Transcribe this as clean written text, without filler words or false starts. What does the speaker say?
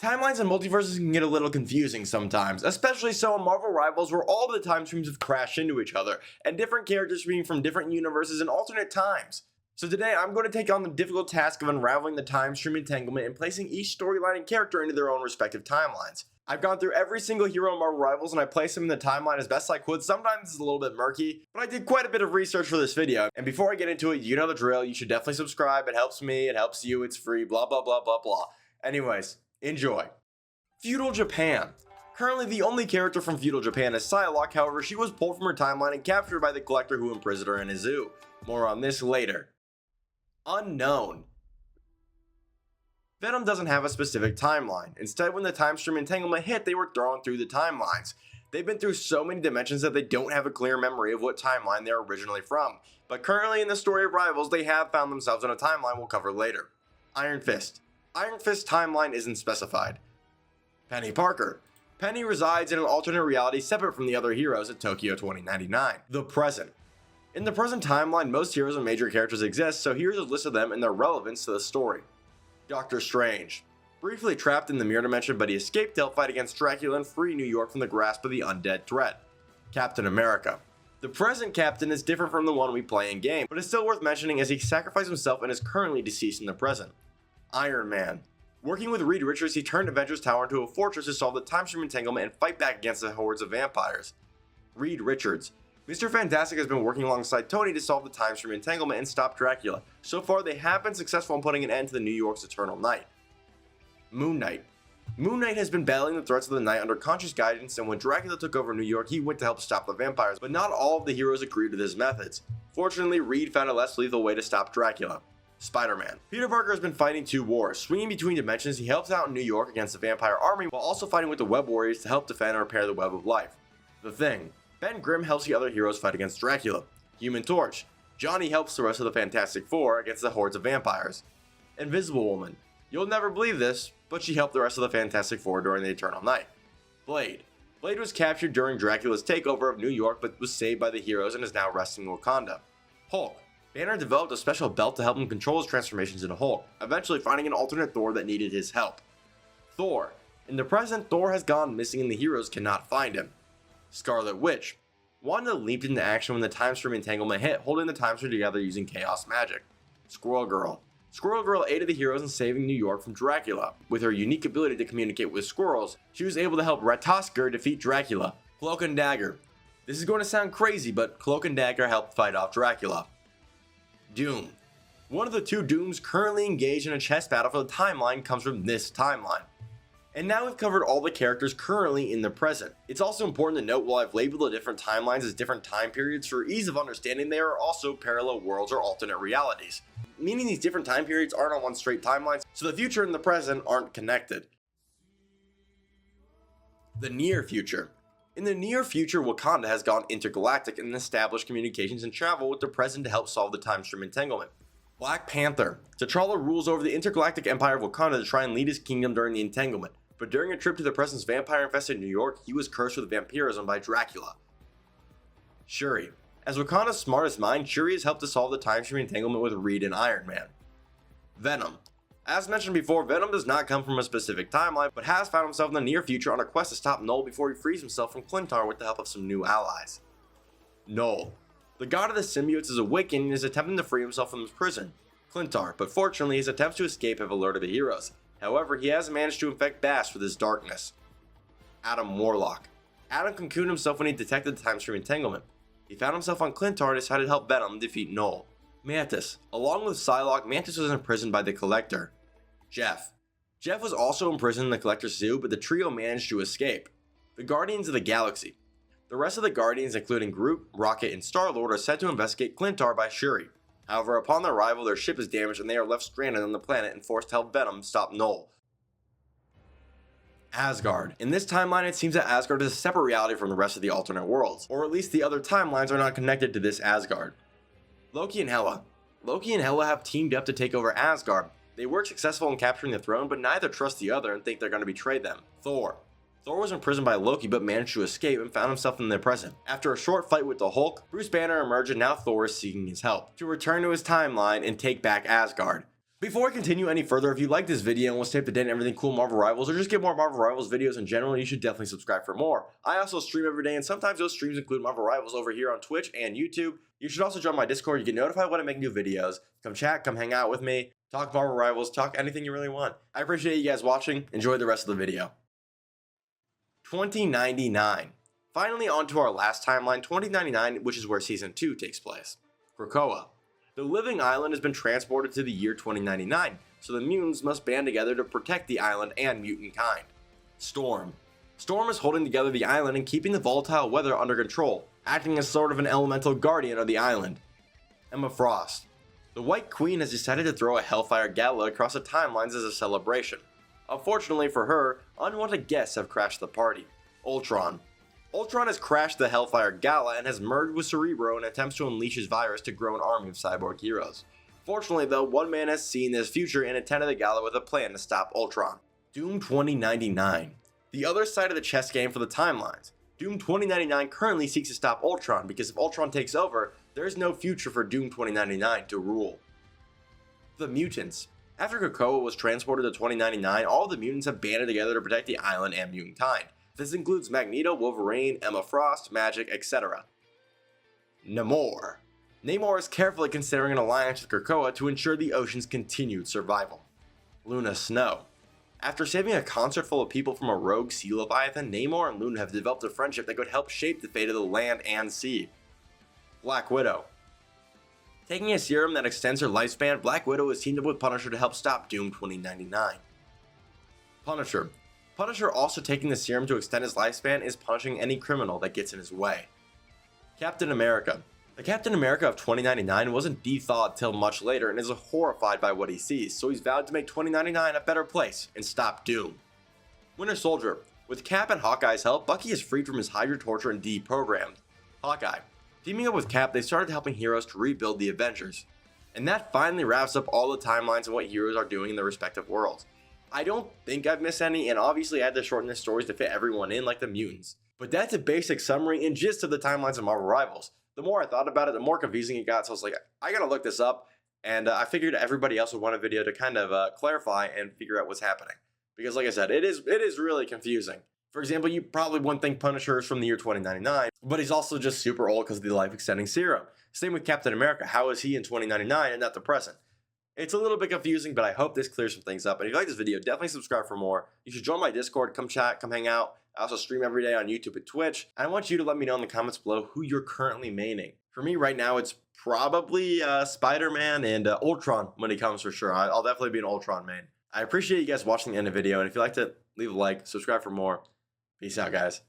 Timelines and multiverses can get a little confusing sometimes, especially so in Marvel Rivals where all the time streams have crashed into each other, and different characters being from different universes and alternate times. So today I'm going to take on the difficult task of unraveling the time stream entanglement and placing each storyline and character into their own respective timelines. I've gone through every single hero in Marvel Rivals and I placed them in the timeline as best I could. Sometimes it's a little bit murky, but I did quite a bit of research for this video. And before I get into it, you know the drill, you should definitely subscribe. It helps me, it helps you, it's free, blah blah blah blah blah. Anyways, enjoy. Feudal Japan. Currently the only character from Feudal Japan is Psylocke, however she was pulled from her timeline and captured by the Collector who imprisoned her in a zoo. More on this later. Unknown. Venom doesn't have a specific timeline. Instead, when the time stream entanglement hit, they were thrown through the timelines. They've been through so many dimensions that they don't have a clear memory of what timeline they're originally from. But currently in the story of Rivals, they have found themselves in a timeline we'll cover later. Iron Fist. Iron Fist's timeline isn't specified. Penny Parker. Penny resides in an alternate reality separate from the other heroes at Tokyo 2099. The present. In the present timeline, most heroes and major characters exist, so here's a list of them and their relevance to the story. Doctor Strange. Briefly trapped in the mirror dimension, but he escaped to help fight against Dracula and free New York from the grasp of the undead threat. Captain America. The present Captain is different from the one we play in game, but is still worth mentioning as he sacrificed himself and is currently deceased in the present. Iron Man. Working with Reed Richards, he turned Avengers Tower into a fortress to solve the time stream entanglement and fight back against the hordes of vampires. Reed Richards. Mr. Fantastic has been working alongside Tony to solve the time stream entanglement and stop Dracula. So far, they have been successful in putting an end to the New York's eternal night. Moon Knight. Moon Knight has been battling the threats of the night under conscious guidance, and when Dracula took over New York, he went to help stop the vampires, but not all of the heroes agreed with his methods. Fortunately, Reed found a less lethal way to stop Dracula. Spider-Man. Peter Parker has been fighting two wars. Swinging between dimensions, he helps out in New York against the vampire army while also fighting with the Web Warriors to help defend and repair the Web of Life. The Thing. Ben Grimm helps the other heroes fight against Dracula. Human Torch. Johnny helps the rest of the Fantastic Four against the hordes of vampires. Invisible Woman. You'll never believe this, but she helped the rest of the Fantastic Four during the Eternal Night. Blade. Blade was captured during Dracula's takeover of New York but was saved by the heroes and is now resting in Wakanda. Hulk. Banner developed a special belt to help him control his transformations into Hulk, eventually finding an alternate Thor that needed his help. Thor. In the present, Thor has gone missing and the heroes cannot find him. Scarlet Witch. Wanda leaped into action when the time stream entanglement hit, holding the time stream together using chaos magic. Squirrel Girl. Squirrel Girl aided the heroes in saving New York from Dracula. With her unique ability to communicate with squirrels, she was able to help Ratasker defeat Dracula. Cloak and Dagger. This is going to sound crazy, but Cloak and Dagger helped fight off Dracula. Doom. One of the two Dooms currently engaged in a chess battle for the timeline comes from this timeline. And now we've covered all the characters currently in the present. It's also important to note while I've labeled the different timelines as different time periods, for ease of understanding they are also parallel worlds or alternate realities. Meaning these different time periods aren't on one straight timeline, so the future and the present aren't connected. The near future. In the near future, Wakanda has gone intergalactic and established communications and travel with the present to help solve the time stream entanglement. Black Panther. T'Challa rules over the intergalactic empire of Wakanda to try and lead his kingdom during the entanglement, but during a trip to the present's vampire-infested New York, he was cursed with vampirism by Dracula. Shuri. As Wakanda's smartest mind, Shuri has helped to solve the time stream entanglement with Reed and Iron Man. Venom. As mentioned before, Venom does not come from a specific timeline, but has found himself in the near future on a quest to stop Null before he frees himself from Clintar with the help of some new allies. Null. The god of the symbiotes is awakened and is attempting to free himself from his prison, Clintar, but fortunately his attempts to escape have alerted the heroes. However, he has managed to infect Bast with his darkness. Adam Warlock. Adam cocooned himself when he detected the time stream entanglement. He found himself on Clintar and decided to help Venom defeat Null. Mantis. Along with Psylocke, Mantis was imprisoned by the Collector. Jeff. Jeff was also imprisoned in the Collector's zoo, but the trio managed to escape. The Guardians of the Galaxy. The rest of the Guardians, including Groot, Rocket, and Star-Lord, are sent to investigate Clintar by Shuri. However, upon their arrival, their ship is damaged and they are left stranded on the planet and forced to help Venom stop Null. Asgard. In this timeline, it seems that Asgard is a separate reality from the rest of the alternate worlds, or at least the other timelines are not connected to this Asgard. Loki and Hela. Loki and Hela have teamed up to take over Asgard. They were successful in capturing the throne, but neither trust the other and think they're going to betray them. Thor. Thor was imprisoned by Loki but managed to escape and found himself in the present. After a short fight with the Hulk, Bruce Banner emerged and now Thor is seeking his help to return to his timeline and take back Asgard. Before I continue any further, if you like this video and want to stay up to date on everything cool Marvel Rivals, or just get more Marvel Rivals videos in general, you should definitely subscribe for more. I also stream every day, and sometimes those streams include Marvel Rivals over here on Twitch and YouTube. You should also join my Discord. You get notified when I make new videos. Come chat, come hang out with me, talk Marvel Rivals, talk anything you really want. I appreciate you guys watching. Enjoy the rest of the video. 2099. Finally, on to our last timeline, 2099, which is where Season 2 takes place. Krakoa. The living island has been transported to the year 2099, so the mutants must band together to protect the island and mutant kind. Storm. Storm is holding together the island and keeping the volatile weather under control, acting as sort of an elemental guardian of the island. Emma Frost. The White Queen has decided to throw a Hellfire Gala across the timelines as a celebration. Unfortunately for her, unwanted guests have crashed the party. Ultron. Ultron has crashed the Hellfire Gala and has merged with Cerebro in attempts to unleash his virus to grow an army of cyborg heroes. Fortunately though, one man has seen this future and attended the gala with a plan to stop Ultron. Doom 2099. The other side of the chess game for the timelines. Doom 2099 currently seeks to stop Ultron because if Ultron takes over, there is no future for Doom 2099 to rule. The mutants. After Krakoa was transported to 2099, all of the mutants have banded together to protect the island and mutant kind. This includes Magneto, Wolverine, Emma Frost, Magic, etc. Namor. Namor is carefully considering an alliance with Krakoa to ensure the ocean's continued survival. Luna Snow. After saving a concert full of people from a rogue sea leviathan, Namor and Luna have developed a friendship that could help shape the fate of the land and sea. Black Widow. Taking a serum that extends her lifespan, Black Widow has teamed up with Punisher to help stop Doom 2099. Punisher. Punisher, also taking the serum to extend his lifespan, is punishing any criminal that gets in his way. Captain America. The Captain America of 2099 wasn't de-thawed till much later and is horrified by what he sees, so he's vowed to make 2099 a better place and stop Doom. Winter Soldier. With Cap and Hawkeye's help, Bucky is freed from his Hydra torture and deprogrammed. Hawkeye. Teaming up with Cap, they started helping heroes to rebuild the Avengers. And that finally wraps up all the timelines and what heroes are doing in their respective worlds. I don't think I've missed any, and obviously I had to shorten the stories to fit everyone in like the mutants. But that's a basic summary and gist of the timelines of Marvel Rivals. The more I thought about it, the more confusing it got, so I was like, I gotta look this up, and I figured everybody else would want a video to kind of clarify and figure out what's happening. Because like I said, it is really confusing. For example, you probably wouldn't think Punisher is from the year 2099, but he's also just super old because of the life-extending serum. Same with Captain America. How is he in 2099 and not the present? It's a little bit confusing, but I hope this clears some things up. And if you like this video, definitely subscribe for more. You should join my Discord, come chat, come hang out. I also stream every day on YouTube and Twitch. And I want you to let me know in the comments below who you're currently maining. For me right now, it's probably Spider-Man and Ultron when he comes for sure. I'll definitely be an Ultron main. I appreciate you guys watching the end of the video. And if you like to leave a like, subscribe for more. Peace out, guys.